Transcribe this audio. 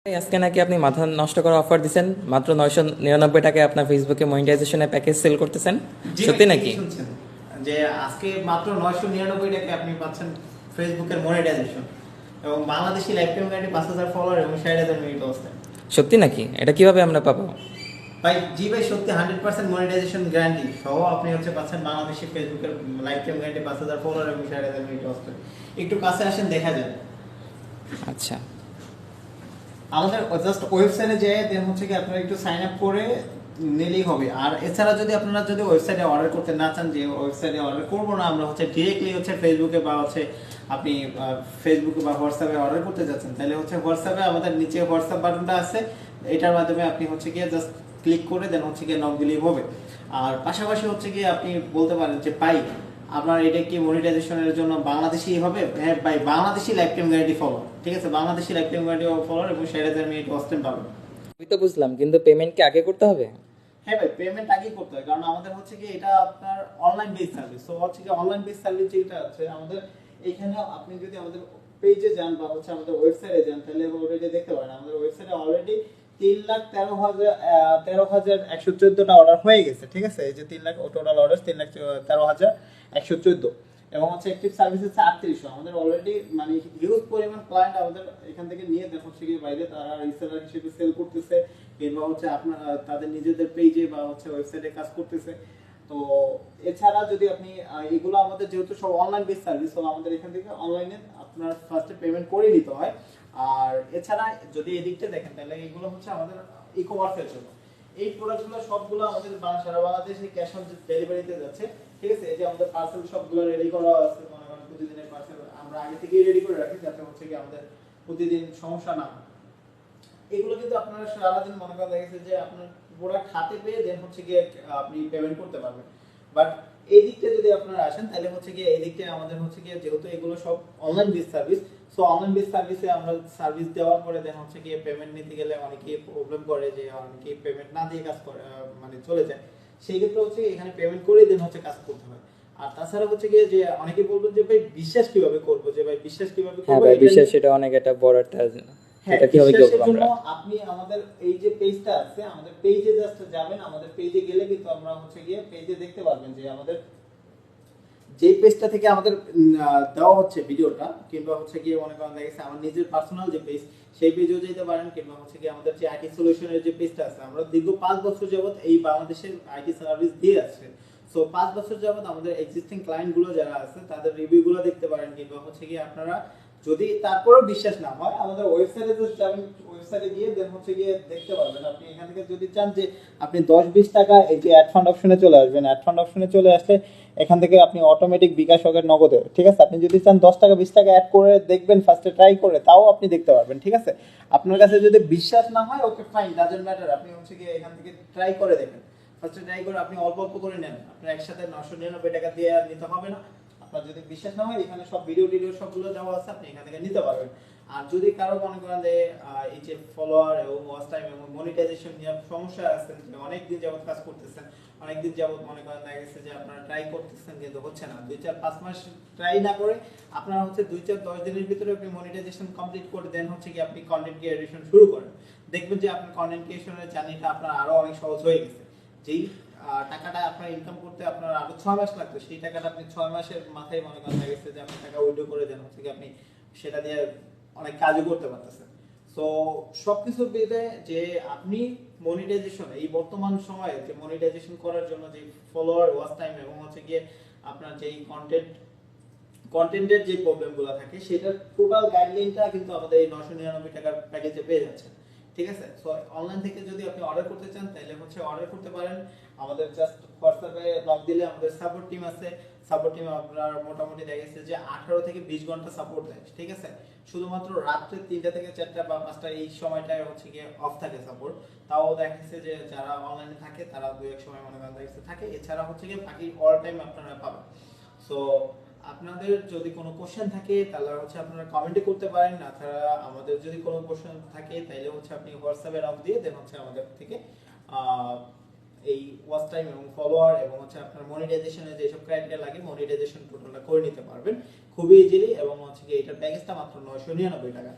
আজকে নাকি আপনি মাথা নষ্ট করা অফার দিচ্ছেন, মাত্র 999 টাকায় আপনার ফেসবুকে মনিটাইজেশনের প্যাকেজ সেল করতেছেন, জি ভাই, সত্যি ঠিকই নাকি? শুনছেন যে আজকে মাত্র 999 টাকায় আপনি পাচ্ছেন ফেসবুকের মনিটাইজেশন এবং Bangladeshi life time guarantee 5000 follower এবং 60,000 মিনিট অবস্থায়। সত্যি নাকি? এটা কিভাবে আমরা পাবো? ভাই জি ভাই, সত্যি 100% মনিটাইজেশন গ্যারান্টি সহ আপনি পাচ্ছেন বাংলাদেশি ফেসবুকের লাইফ টাইম গ্যারান্টি 5000 ফলোয়ার এবং 60,000 মিনিট অবস্থায়। একটু কাছে আসেন, দেখা যায় আচ্ছা, আমাদের জাস্ট ওয়েবসাইটে যেয়ে দেন কি আপনারা একটু সাইন আপ করে নিলেই হবে। আর এছাড়া আপনারা যদি ওয়েবসাইটে অর্ডার করতে না চান, যে ওয়েবসাইটে অর্ডার করবো না আমরা, ডিরেক্টলি ফেসবুকে বা আপনি ফেসবুকে বা হোয়াটসঅ্যাপে অর্ডার করতে যাচ্ছেন, তাহলে হোয়াটসঅ্যাপে আমাদের নিচে হোয়াটসঅ্যাপ বাটনটা আছে, এটার মাধ্যমে আপনি গিয়ে জাস্ট ক্লিক করে দেন গিয়ে নক দিলেই হবে। আর পাশাপাশি গিয়ে আপনি বলতে পারেন যে ভাই আপনার এটা কি মনিটাইজেশনের জন্য বাংলাদেশি হবে? হ্যাঁ ভাই, Bangladeshi life time guarantee follow, ঠিক আছে, Bangladeshi life time guarantee follow এবং 60,000 মিনিট ওয়াচ টাইম পাবেন। আমি তো বুঝলাম, কিন্তু পেমেন্ট কি আগে করতে হবে? হ্যাঁ ভাই, পেমেন্ট আগেই করতে হয়, কারণ আমাদের কি এটা আপনার অনলাইন বেস সার্ভিস। সো কি অনলাইন বেস সার্ভিস যেটা আছে আমাদের এইখানে, আপনি যদি আমাদের পেজে যান বা আমাদের ওয়েবসাইটে যান, তাহলে অলরেডি দেখতে পারেন আমাদের ওয়েবসাইটে অলরেডি 3,13,114টা অর্ডার হয়ে গেছে, ঠিক আছে। এই যে 3 লাখ টোটাল অর্ডার, 3,13,114, এবং অ্যাক্টিভ সার্ভিস হচ্ছে 3800। আমাদের অলরেডি মানে হিউজ পরিমাণ ক্লায়েন্ট আমাদের এখান থেকে নিয়ে কি বাইরে তারা রিসেলার হিসেবে সেল করতেছে, কিংবা আপনার তাদের নিজেদের পেজে বা ওয়েবসাইটে কাজ করতেছে। তো এছাড়া যদি আপনি এগুলো আমাদের যেহেতু সব অনলাইন বেস সার্ভিস, তো আমাদের এখান থেকে অনলাইনে আপনার ফার্স্টে পেমেন্ট করে নিতে হয়। আর এছাড়া যদি এদিকটা দেখেন, তাহলে এগুলো আমাদের ই কমার্সের জন্য। এই প্রোডাক্টগুলো সবগুলো আমাদের সারা বাংলাদেশে ক্যাশ অন ডেলিভারিতে যাচ্ছে, ঠিক আছে। এই যে আমাদের পার্সেল সবগুলো রেডি করা আছে, মনে করেন প্রতিদিনের পার্সেল আমরা আগে থেকেই রেডি করে রাখি, যাতে কি আমাদের প্রতিদিন সমস্যা না হয়। এগুলো কিন্তু আপনারা সারাদিন মনে করেন দেখেছে যে আপনার প্রোডাক্ট হাতে পেয়ে দেন গিয়ে আপনি পেমেন্ট করতে পারবেন। বাট এই দিকটা যদি আপনারা আসেন, তাহলে গিয়ে এই দিকটা আমাদের গিয়ে যেহেতু এগুলো সব online base service, so online base সার্ভিসে আমরা সার্ভিস দেওয়ার পরে দেন গিয়ে পেমেন্ট নিতে গেলে অনেকেই প্রবলেম করে, যে অনেকেই পেমেন্ট না দিয়ে কাজ করে, মানে চলে যায়। সেই ক্ষেত্রে এখানে পেমেন্ট করে দেন কাজ করতে হয়। আর তাছাড়া গিয়ে যে অনেকেই বলবেন যে ভাই বিশ্বাস কিভাবে করবো, যে ভাই বিশ্বাস কিভাবে হ্যাঁ করবো, ভাই, বিশ্বাস সেটা অনেক একটা বড় একটা, হ্যাঁ, এটা কিভাবে করবো বিশ্বাসের জন্য আমরা? আপনি আমাদের এই যে পেজটা আছে, আমাদের পেজে জাস্ট যাবেন। আমাদের পেজে গেলে কিন্তু আমরা গিয়ে পেজে দেখতে পারবেন যে আমাদের যে পেজটা থেকে আমাদের দেওয়া হচ্ছে ভিডিওটা, কিংবা গিয়ে মনে করেন দেখেছে আমার নিজের পার্সোনাল যে পেজ, সেই পেজেও যেতে পারেন, কিংবা গিয়ে আমাদের যে আইটি সলিউশনের যে পেজটা আছে, আমরা দীর্ঘ 5 বছর যাবত এই বাংলাদেশের আইটি সার্ভিস দিয়ে আসছে। সো 5 বছর যাবত আমাদের এক্সিস্টিং ক্লায়েন্ট গুলো যারা আছে তাদের রিভিউ গুলো দেখতে পারেন, কিংবা গিয়ে আপনারা যদি তারপরেও বিশ্বাস না হয়, আমাদের ওয়েবসাইটে যাবেন, ওয়েবসাইটে গিয়ে দেন গিয়ে দেখতে পারবেন। আপনি এখান থেকে যদি চান যে আপনি 10-20 টাকা এই যে অ্যাড ফান্ড অপশনে চলে আসবেন, অ্যাড ফান্ড অপশনে চলে আসলে এখান থেকে আপনি অটোমেটিক বিকাশ হোকের নগদে, ঠিক আছে। আপনি যদি চান 10 টাকা 20 টাকা অ্যাড করে দেখবেন, ফার্স্টে ট্রাই করে, তাও আপনি দেখতে পারবেন, ঠিক আছে। আপনার কাছে যদি বিশ্বাস না হয়, ওকে ফাইন, ডাজন্ট ম্যাটার, আপনি গিয়ে এখান থেকে ট্রাই করে দেখেন। ফার্স্টে ট্রাই করে আপনি অল্প অল্প করে নেন, আপনার একসাথে 999 টাকা দিয়ে আর নিতে হবে না। আপনার যদি বিশ্বাস না হয়, এখানে সব ভিডিও সবগুলো দেওয়া আছে, আপনি এখান থেকে নিতে পারবেন। আর যদি কারো মনে করেন যে এই যে ফলোয়ার এবং ওয়াচ টাইম এবং মনিটাইজেশন নিয়ে সমস্যা আছে, যে অনেক দিন যাবত কাজ করতেছেন, অনেক দিন যাবত মনে করেন দেখা গেছে যে আপনারা ট্রাই করতেছেন কিন্তু হচ্ছে না, 2-4-5 মাস ট্রাই না করে আপনারা 2-4-10 দিনের ভিতরে আপনি মনিটাইজেশন কমপ্লিট করে দেন কি আপনি কন্টেন্ট ক্রিয়েশন শুরু করেন, দেখবেন যে আপনার কন্টেন্ট ক্রিয়েশনের জার্নিটা আপনার আরো অনেক সহজ হয়ে গেছে। যেই টাকাটা আপনার ইনকাম করতে আপনার আরো 6 মাস লাগতো, সেই টাকাটা আপনি 6 মাসের মাথায় মনে করেন গেছে যে আপনি টাকা উইথড্র করে দেন কি আপনি সেটা দিয়ে অনেক কাজও করতে পারতেছেন। সো সবকিছু মিলে যে আপনি মনিটাইজেশন এই বর্তমান সময়ে যে মনিটাইজেশন করার জন্য যে ফলোয়ার, ওয়াচ টাইম এবং গিয়ে আপনার যেই কন্টেন্টের যে প্রবলেমগুলো থাকে, সেটার টোটাল গাইডলাইনটা কিন্তু আমাদের এই 999 টাকার প্যাকেজে পেয়ে যাচ্ছেন, ঠিক আছে। সো অনলাইন থেকে যদি আপনি অর্ডার করতে চান, তাহলে অর্ডার করতে পারেন। আমাদের জাস্ট হোয়াটসঅ্যাপে নক দিলে আমাদের সাপোর্ট টিম আছে। সাপোর্ট টিম আপনার মোটামুটি দেখা গেছে যে 18 থেকে 20 ঘন্টা সাপোর্ট দেয়, ঠিক আছে। শুধুমাত্র রাত্রে 3টা থেকে 4টা বা 5টা এই সময়টায় গিয়ে অফ থাকে সাপোর্ট। তাও দেখা গেছে যে যারা অনলাইনে থাকে তারা 2-1 সময় মনে করেন দেখা থাকে, এছাড়া গিয়ে বাকি অল টাইম আপনারা পাবেন। সো আপনাদের যদি কোনো কোশ্চেন থাকে তাহলে আপনারা কমেন্টে করতে পারেন, তাছাড়া আমাদের যদি কোনো কোশ্চেন থাকে তাহলে আপনি হোয়াটসঅ্যাপে নক দিয়ে দেন আমাদের থেকে এই ওয়াচ টাইম এবং ফলোয়ার এবং আপনার মনিটাইজেশনের যে সব ক্রাইটেরিয়া লাগে, মনিটাইজেশন টোটালটা করে নিতে পারবেন খুবই ইজিলি। এবং এটার প্যাকেজটা মাত্র 999 টাকা।